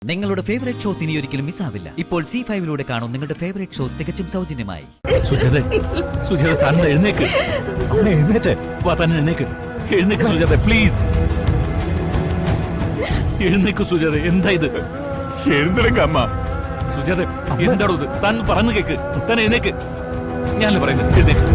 നിങ്ങളുടെ favourite shows ഇനി ഒരിക്കലും മിസ്സാവില്ല. ഇപ്പോൾ C5 കാണും നിങ്ങളുടെ ഫേവറേറ്റ് ഷോസ് തികച്ചും സൗജന്യമായി. സുജാത തന്നെ എഴുന്നേക്ക്. എഴുന്നേറ്റ് തന്നെ എഴുന്നേക്ക്. എഴുന്നേക്ക് സുജാത, പ്ലീസ് എഴുന്നേക്ക് സുജാത. എന്താ ഇത്? എഴുന്നേൽക്ക അമ്മ. സുജാത എന്താണോ ഇത്? താൻ പറഞ്ഞു കേക്ക്. തന്നെ എഴുന്നേക്ക്. ഞാനല്ലേ പറയുന്നത്, എഴുന്നേക്ക്.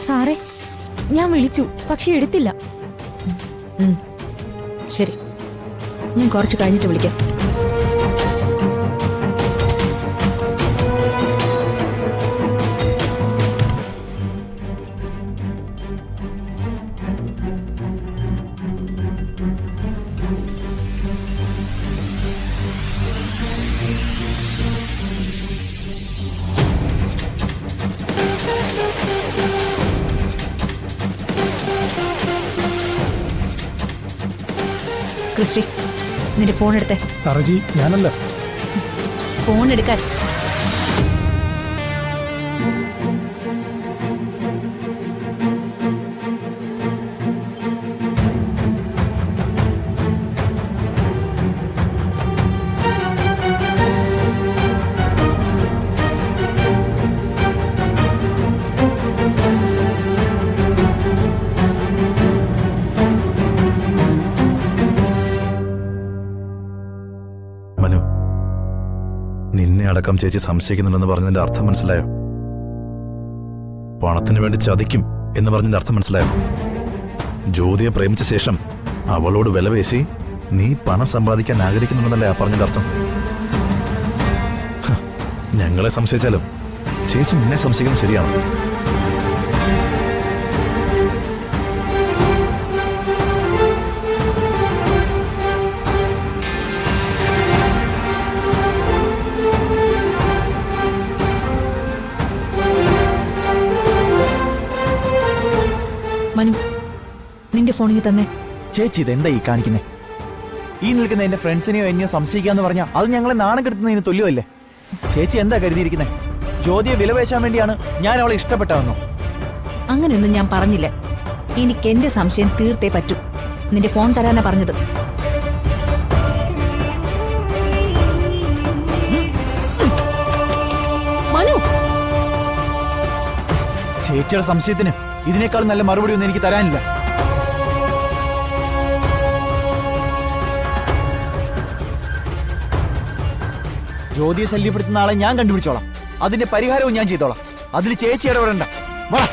സാറേ, ഞാൻ വിളിച്ചു, പക്ഷെ എടുത്തില്ല. ശരി, ഞാൻ കുറച്ച് കഴിഞ്ഞിട്ട് വിളിക്കാം. ക്രിസ്റ്റി, നിന്റെ ഫോൺ എടുത്തേ. സറജി, ഞാനല്ല. ഫോൺ എടുക്കാൻ. നിന്നെ അടക്കം ചേച്ചി സംശയിക്കുന്നുണ്ടെന്ന് പറഞ്ഞതിന്റെ അർത്ഥം മനസ്സിലായോ? പണത്തിന് വേണ്ടി ചതിക്കും എന്ന് പറഞ്ഞതിന്റെ അർത്ഥം മനസ്സിലായോ? ജ്യോതിയെ പ്രേമിച്ച ശേഷം അവളോട് വിലപേശി നീ പണം സമ്പാദിക്കാൻ ആഗ്രഹിക്കുന്നുണ്ടെന്നല്ലേ ആ പറഞ്ഞതിന്റെ അർത്ഥം? ഞങ്ങളെ സംശയിച്ചാലും ചേച്ചി നിന്നെ സംശയിക്കുന്നത് ശരിയാണോ? മനു, നിന്റെ ഫോണിൽ തന്നെ. ചേച്ചി, ഇതെന്താ ഈ കാണിക്കുന്നേ? ഈ നിൽക്കുന്ന എന്റെ ഫ്രണ്ട്സിനെയോ എന്നെയോ സംശയിക്കാന്ന് പറഞ്ഞാൽ അത് ഞങ്ങളെ നാണം കെടുത്തുന്നതിന് തുല്യമല്ലേ? ചേച്ചി എന്താ കരുതിയിരിക്കുന്നേ? ജ്യോതിയെ വിലപേശാൻ വേണ്ടിയാണ് ഞാൻ അവളെ ഇഷ്ടപ്പെട്ടതെന്നോ? അങ്ങനെയൊന്നും ഞാൻ പറഞ്ഞില്ല. എനിക്ക് എന്റെ സംശയം തീർത്തേ പറ്റൂ. നിന്റെ ഫോൺ തരാനാ പറഞ്ഞത്. മനു, ചേച്ചിയുടെ സംശയത്തിന് ഇതിനേക്കാൾ നല്ല മറുപടി ഒന്നും എനിക്ക് തരാനില്ല. ജ്യോതിയെ ശല്യപ്പെടുത്തുന്ന ആളെ ഞാൻ കണ്ടുപിടിച്ചോളാം. അതിന്റെ പരിഹാരവും ഞാൻ ചെയ്തോളാം. അതിൽ ചേച്ചി ഇടപെടണ്ട. വാ.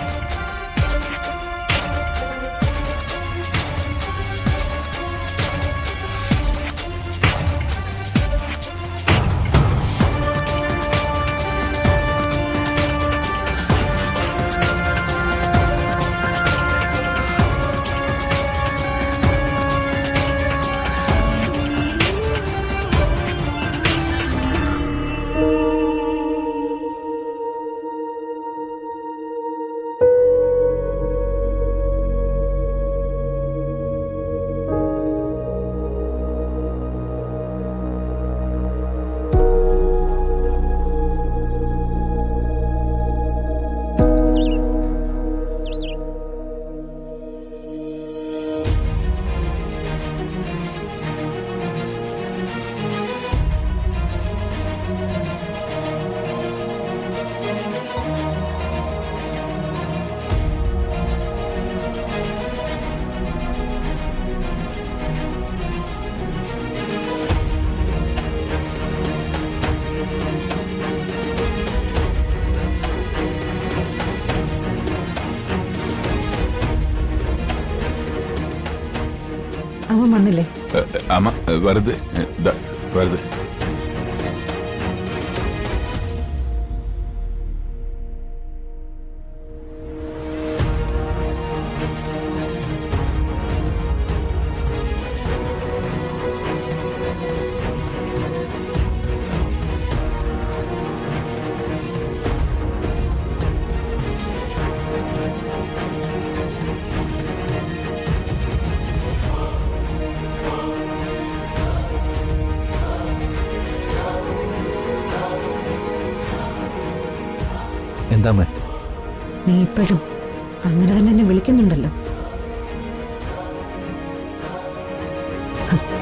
അവൻ വന്നില്ലേ? അമ്മ വെറുതെ വെറുതെ എന്താ അമ്മേ? നീ ഇപ്പോഴും അങ്ങനെ തന്നെ എന്നെ വിളിക്കുന്നുണ്ടല്ലോ.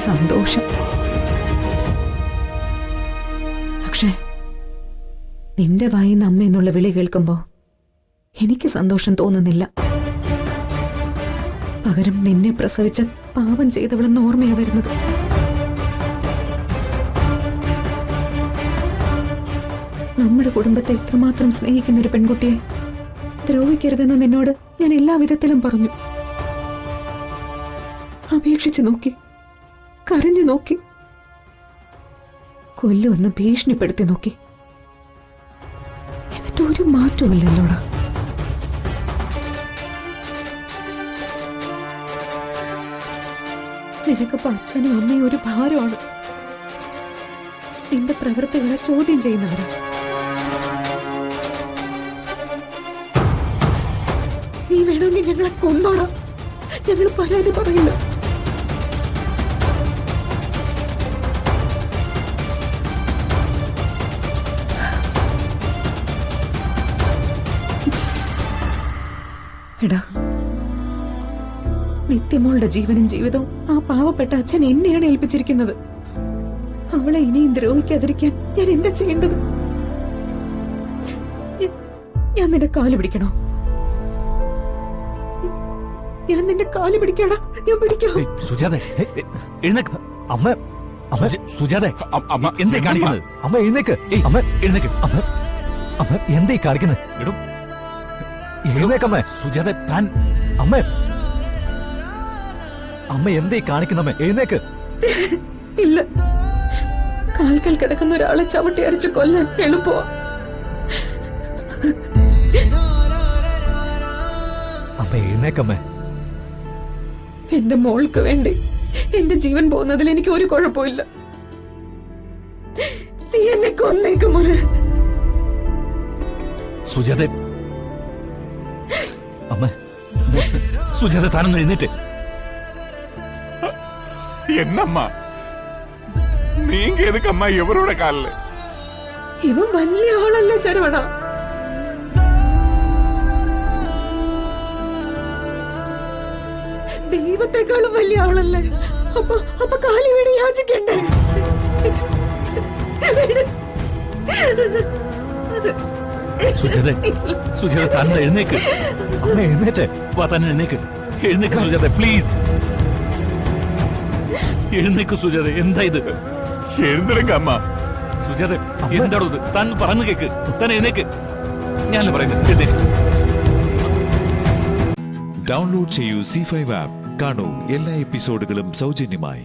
സന്തോഷം. പക്ഷേ നിന്റെ വായിന്ന് അമ്മ എന്നുള്ള വിളി കേൾക്കുമ്പോ എനിക്ക് സന്തോഷം തോന്നുന്നില്ല. പകരം നിന്നെ പ്രസവിച്ച പാപം ചെയ്തവളെന്ന് ഓർമ്മയാ വരുന്നത്. നമ്മുടെ കുടുംബത്തെ ഇത്രമാത്രം സ്നേഹിക്കുന്ന ഒരു പെൺകുട്ടിയെ ദ്രോഹിക്കരുതെന്ന് നിന്നോട് ഞാൻ എല്ലാ വിധത്തിലും പറഞ്ഞു. അപേക്ഷിച്ചു നോക്കി, കരഞ്ഞു നോക്കി, കൊല്ലുവെന്ന് ഭീഷണിപ്പെടുത്തി നോക്കി. എന്നിട്ട് ഒരു മാറ്റവുമില്ലല്ലോടാ. നിനക്കിപ്പോ അച്ഛനും അമ്മയും ഒരു ഭാരമാണ്. നിന്റെ പ്രവൃത്തികളെ ചോദ്യം ചെയ്യുന്നവരാ. നീ വേണമെങ്കിൽ ഞങ്ങളെ കൊന്നോടാ, ഞങ്ങൾ പരാതി പറയില്ല. എടാ, നിത്യമോളുടെ ജീവനും ജീവിതവും ആ പാവപ്പെട്ട അച്ഛൻ എന്നെയാണ് ഏൽപ്പിച്ചിരിക്കുന്നത്. അവളെ ഇനിയും ദ്രോഹിക്കാതിരിക്കാൻ ഞാൻ എന്താ ചെയ്യേണ്ടത്? ഞാൻ നിന്റെ കാല് പിടിക്കണോ? ഞാൻ നിന്റെ കാല് പിടിക്കാടാ, ഞാൻ പിടിക്കാം. സുജാതെ എഴുന്നേക്ക്. അമ്മ അമ്മ സുജാതെ എന്തേ കാണിക്കുന്നത്? അമ്മ എഴുന്നേക്ക്. ഏയ്, അമ്മ എഴുന്നേക്ക്. അമ്മ അമ്മ എന്തേ കാണിക്കുന്നത്? എടോ, എഴുന്നേക്കമ്മേ. സുജാതെ താൻ അമ്മ അമ്മ എന്തേ കാണിക്കുന്നമ്മേ? എഴുന്നേക്ക്. ഇല്ല, കാൽക്കൽ കിടക്കുന്ന ഒരാളെ ചവിട്ടി അരച്ച് കൊല്ലാൻ എളുപ്പമാ. അമ്മ എഴുന്നേക്കമ്മേ. എന്റെ മോൾക്ക് വേണ്ടി എന്റെ ജീവൻ പോകുന്നതിൽ എനിക്ക് ഒരു കുഴപ്പമില്ല. നീ എന്നെ കൊന്നേക്കും മോനെ. സുജാതെ അമ്മ സുജാത താനൊന്ന് എഴുന്നേറ്റ്. என்னம்மா நீங்க எதுக்கம்மா இவரோட காலில்? ഇവൻ വലിയ ആളല്ലേ ശരവണ. ദൈവത്തെക്കാളും വലിയ ആളല്ലേ. അപ്പൊ കാലി വീട് യാചിക്കണ്ടേ? സുജാതെ സുജാത താൻ എഴുന്നേക്ക്. അമ്മ എഴുന്നേറ്റ്. വാ, താൻ എഴുന്നേക്ക്. എഴുന്നേക്ക് സുജാത, പ്ലീസ് എഴുന്നേക്ക് സുജാത. എന്താ ഇത്? எழுந்துடுங்க அம்மா. സുജാത എന്താണോ ഇത്? താൻ പറഞ്ഞു കേക്ക്. താൻ എഴുന്നേക്ക്. ഞാനല്ലേ പറയുന്നത്, എഴുന്നേക്ക്. ഡൗൺലോഡ് ചെയ്യൂ C5 ആപ്പ്. കാണൂ എല്ലാ എപ്പിസോഡുകളും സൗജന്യമായി.